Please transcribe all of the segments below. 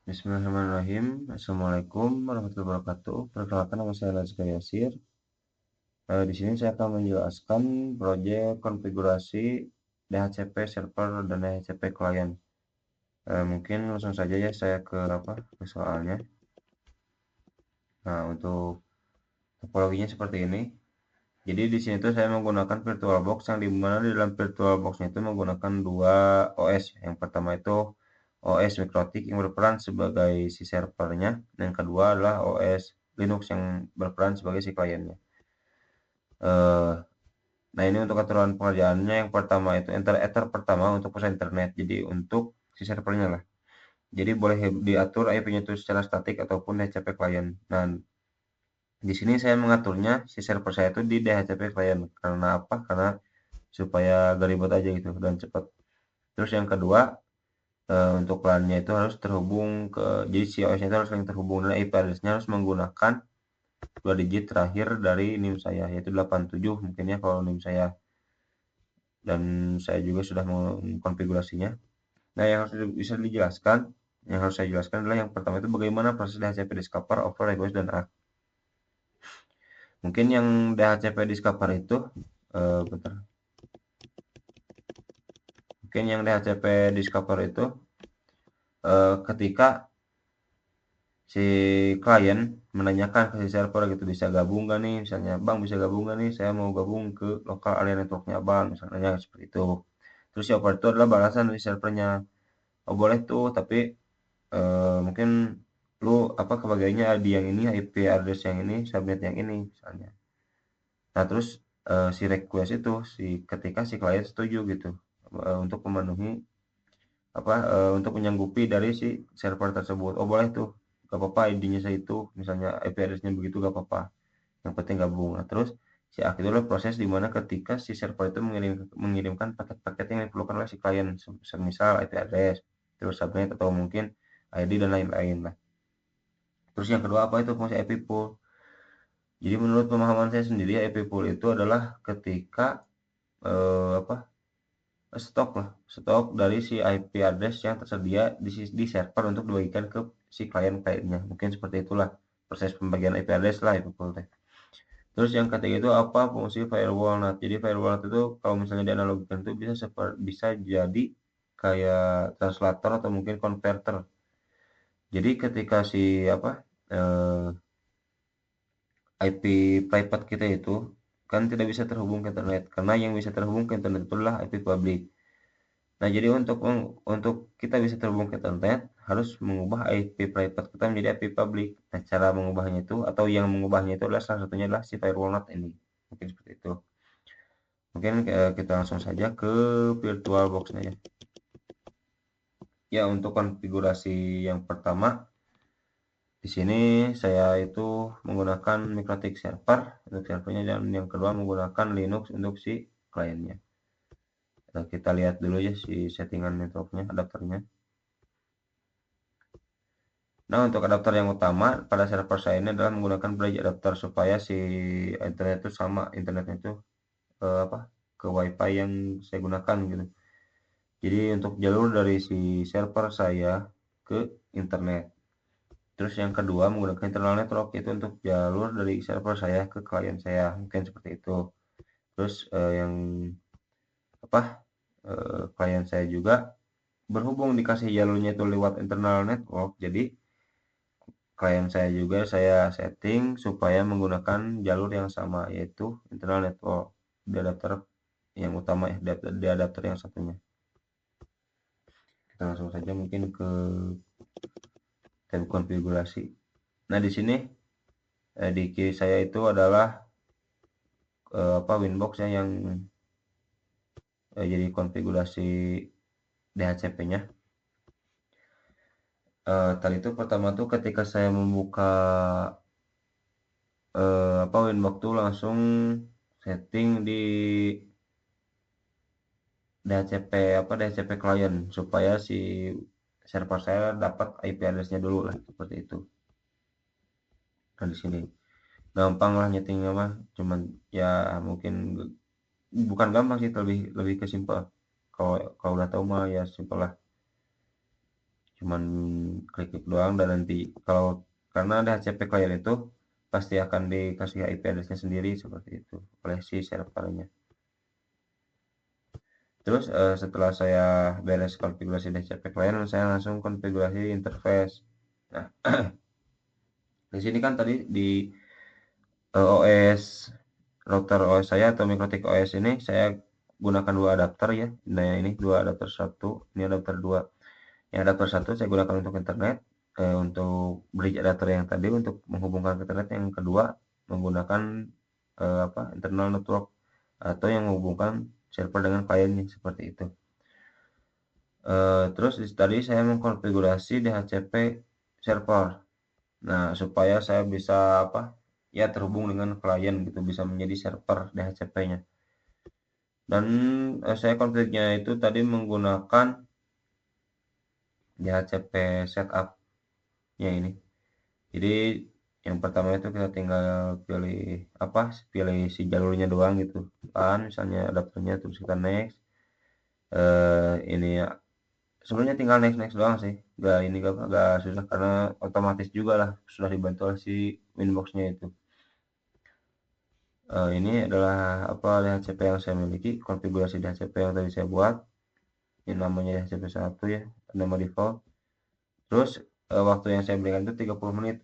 Bismillahirrahmanirrahim. Assalamualaikum warahmatullahi wabarakatuh. Perkenalkan, nama saya Lazka Yasir. Di sini saya akan menjelaskan proyek konfigurasi DHCP server dan DHCP client. Mungkin langsung saja ya saya ke soalnya. Nah, untuk topologinya seperti ini. Jadi di sini tuh saya menggunakan VirtualBox yang dimana di dalam VirtualBox-nya itu menggunakan dua OS. Yang pertama itu OS Mikrotik yang berperan sebagai si servernya, dan yang kedua adalah OS Linux yang berperan sebagai si kliennya. Eh, nah ini untuk aturan pengerjaannya, yang pertama itu ether pertama untuk pusat internet. Jadi untuk si servernya lah. Jadi boleh diatur IP-nya itu secara statik ataupun DHCP client. Nah, di sini saya mengaturnya si server saya itu di DHCP client. Karena apa? Karena supaya gak ribet aja gitu dan cepat. Terus yang kedua, untuk LAN-nya itu harus terhubung jadi si OS-nya itu harus saling terhubung, dan IP address-nya harus menggunakan 2 digit terakhir dari NIM saya, yaitu 87 mungkin ya kalau NIM saya, dan saya juga sudah mengkonfigurasinya. Nah, yang harus saya jelaskan adalah yang pertama itu bagaimana proses DHCP discover, over, request, dan act. Mungkin yang DHCP discover itu, bentar. Mungkin yang DHCP discover itu ketika si klien menanyakan ke si server gitu, bisa gabung gak nih, misalnya bang bisa gabung gak nih, saya mau gabung ke lokal area networknya bang, misalnya seperti itu. Terus jawaban itu adalah balasan dari servernya, oh boleh tuh, tapi mungkin lu kebagiannya di yang ini, IP address yang ini, subnet yang ini misalnya. Nah terus si request itu ketika si klien setuju gitu, untuk memenuhi untuk menyanggupi dari si server tersebut. Oh boleh tuh, gak apa-apa ID-nya saya itu, misalnya IP address-nya begitu gak apa-apa. Yang penting gabung. Nah terus si ACK itu adalah proses dimana ketika si server itu mengirimkan paket-paket yang diperlukan oleh si klien, semisal IP address, terus subnet atau mungkin ID dan lain-lain lah. Terus yang kedua apa itu fungsi IP pool. Jadi menurut pemahaman saya sendiri, IP pool itu adalah ketika eh, apa stok dari si IP address yang tersedia di server untuk dibagikan ke si klien-kliennya. Mungkin seperti itulah proses pembagian IP address lah IP pool teh. Terus yang ketiga itu apa fungsi firewall NAT. Jadi firewall NAT itu kalau misalnya dianalogikan itu bisa jadi kayak translator atau mungkin converter. Jadi ketika si eh, IP private kita itu kan tidak bisa terhubung ke internet, karena yang bisa terhubung ke internet itulah IP public. Nah, jadi untuk kita bisa terhubung ke internet harus mengubah IP private kita menjadi IP public. Nah, cara mengubahnya itu atau yang mengubahnya itu adalah salah satunya adalah si firewall NAT ini. Mungkin seperti itu. Mungkin kita langsung saja ke VirtualBox-nya ya. Ya, untuk konfigurasi yang pertama di sini saya itu menggunakan Mikrotik server untuk servernya, dan yang kedua menggunakan Linux untuk si kliennya. Nah, kita lihat dulu ya si settingan networknya, adapternya. Nah, untuk adapter yang utama pada server saya ini adalah menggunakan bridge adapter supaya si internet itu sama, internetnya itu ke WiFi yang saya gunakan gitu. Jadi untuk jalur dari si server saya ke internet. Terus yang kedua menggunakan internal network, itu untuk jalur dari server saya ke klien saya, mungkin seperti itu. Terus yang apa klien saya juga berhubung dikasih jalurnya itu lewat internal network, jadi klien saya juga saya setting supaya menggunakan jalur yang sama, yaitu internal network di adapter yang utama ya, di adapter yang satunya. Kita langsung saja mungkin ke tab konfigurasi. Nah, di sini di kiri saya itu adalah Winbox ya, yang jadi konfigurasi DHCP-nya. Tadi itu pertama tuh ketika saya membuka Winbox tuh langsung setting di DHCP client supaya si server saya dapat IP address-nya dulu lah, seperti itu. Nah, di sini gampang lah nyetingnya mah, cuman ya mungkin bukan gampang sih, lebih lebih ke simple. Kalau kalau udah tahu mah ya simple lah. cuman klik-klik doang, dan nanti kalau karena DHCP klien itu pasti akan dikasih IP address-nya sendiri seperti itu oleh si servernya. Terus setelah saya beres konfigurasi DHCP klien, saya langsung konfigurasi interface. Nah, di sini kan tadi di OS router OS saya atau Mikrotik OS ini saya gunakan dua adapter ya. Nah, ini dua adapter satu, ini adapter dua. Yang adapter satu saya gunakan untuk internet, untuk bridge adapter yang tadi untuk menghubungkan ke internet. Yang kedua menggunakan internal network atau yang menghubungkan server dengan kliennya seperti itu. Terus tadi saya mengkonfigurasi DHCP server. Nah, supaya saya bisa ya terhubung dengan klien gitu, bisa menjadi server DHCP-nya. Dan saya config-nya itu tadi menggunakan DHCP setup-nya ini. Jadi yang pertama itu kita tinggal pilih si jalurnya doang gitu kan, misalnya adapternya, terus kita next. Ini ya sebenarnya tinggal next doang sih, gak susah karena otomatis juga lah, sudah dibantu oleh si Winbox-nya itu. Ini adalah DHCP yang saya miliki, konfigurasi DHCP yang tadi saya buat. Ini namanya DHCP 1 ya, nama default. Terus waktu yang saya berikan itu 30 menit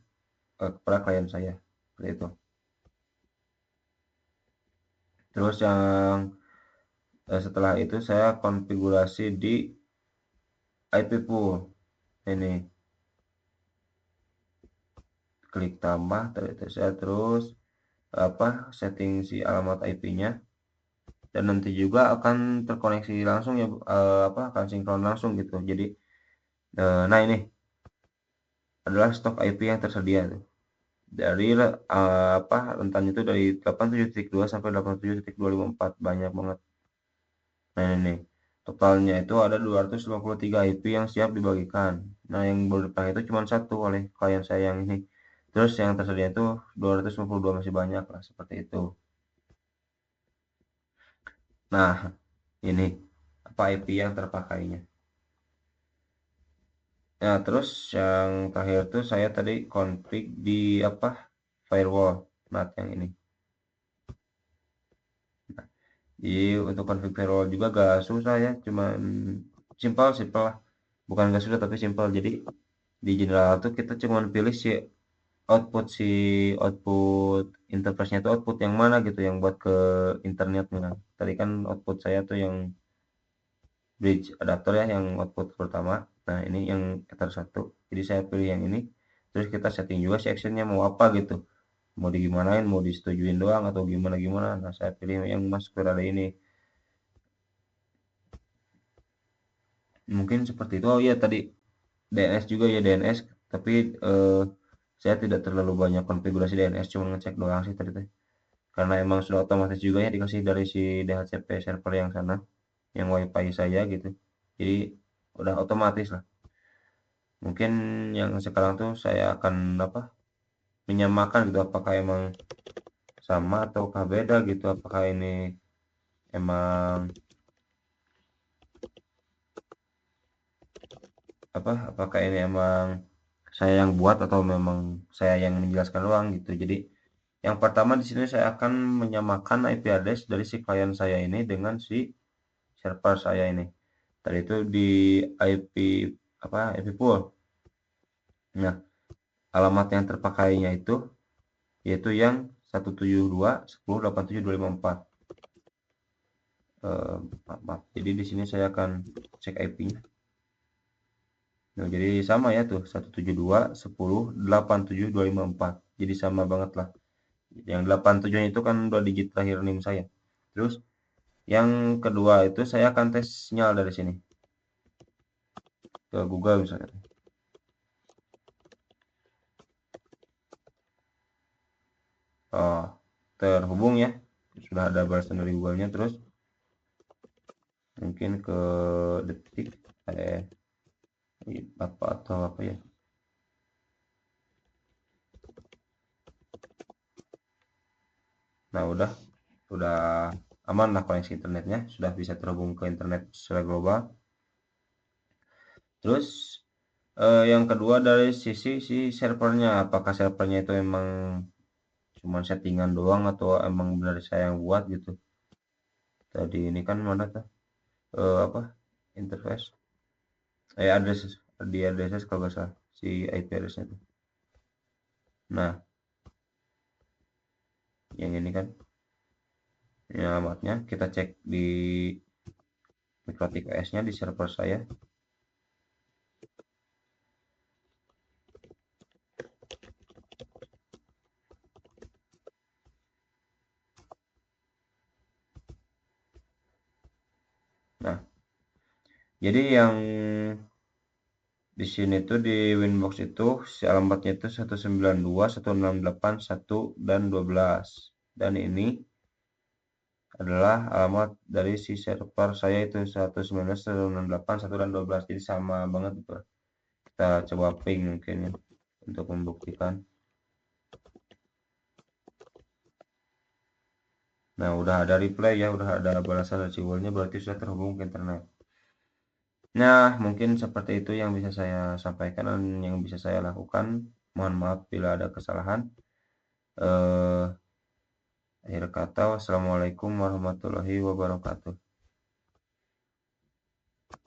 kepada klien saya seperti itu. Terus yang setelah itu saya konfigurasi di IP pool ini, klik tambah tadi saya, terus setting si alamat IP-nya, dan nanti juga akan terkoneksi langsung ya, akan sinkron langsung gitu. Jadi nah ini adalah stok IP yang tersedia tuh. Dari rentannya itu dari 87.2 sampai 87.254, banyak banget. Nah ini totalnya itu ada 253 IP yang siap dibagikan. Nah yang baru dipakai itu cuma satu oleh klien saya yang ini. Terus yang tersedia itu 252, masih banyak lah seperti itu. Nah ini IP yang terpakainya. Nah terus yang terakhir tuh saya tadi config di firewall NAT yang ini. Jadi untuk config firewall juga gak susah ya, cuman simpel lah, bukan gak susah tapi simpel. Jadi di general tuh kita cuman pilih si output interface-nya itu output yang mana gitu, yang buat ke internetnya. Tadi kan output saya tuh yang bridge adapter ya, yang output pertama. Nah ini yang ether 1, jadi saya pilih yang ini. Terus kita setting juga si actionnya mau apa gitu, mau digimanain, mau disetujuin doang atau gimana. Nah saya pilih yang masuk ke rada ini. Mungkin seperti itu. Oh iya tadi DNS juga ya, DNS, tapi saya tidak terlalu banyak konfigurasi DNS, cuma ngecek doang sih tadi teh. Karena emang sudah otomatis juga ya dikasih dari si DHCP server yang sana, yang WiFi saya gitu. Jadi udah otomatis lah. Mungkin yang sekarang tuh saya akan menyamakan gitu, apakah emang sama ataukah beda gitu, apakah ini emang apakah ini emang saya yang buat atau memang saya yang menjelaskan doang gitu. Jadi yang pertama di sini saya akan menyamakan IP address dari si klien saya ini dengan si server saya ini. Tadi itu di IP IP pool. Nah, alamat yang terpakainya itu yaitu yang 172.10.87.254. Maaf. Jadi di sini saya akan cek IP-nya. Nah, jadi sama ya tuh 172.10.87.254. Jadi sama banget lah. Yang 87 itu kan 2 digit terakhir NIM saya. Terus yang kedua itu saya akan tes sinyal dari sini ke Google misalnya. Oh, terhubung ya. Sudah ada balasan dari Google-nya. Terus mungkin ke detik atau apa ya. Nah, udah aman lah koneksi internetnya, sudah bisa terhubung ke internet secara global. Terus Yang kedua dari sisi si servernya, apakah servernya itu emang cuman settingan doang atau emang benar saya yang buat gitu. Tadi ini kan mana tuh, apa, interface, address, di address kalau nggak salah, si IP address-nya tuh. Nah, yang ini kan, ini alamatnya, kita cek di MikroTik OS-nya di server saya. Nah, jadi yang di sini tuh di Winbox itu si alamatnya itu 192.168.1 dan 12. Dan ini adalah alamat dari si server saya itu 192.168.1 dan 12. Jadi sama banget itu. Kita coba ping mungkin ya untuk membuktikan. Nah, udah ada reply ya, udah ada balasan dari Ciwolnya, berarti sudah terhubung ke internet. Nah, mungkin seperti itu yang bisa saya sampaikan dan yang bisa saya lakukan. Mohon maaf bila ada kesalahan. Eh, Akhir kata, wassalamualaikum warahmatullahi wabarakatuh.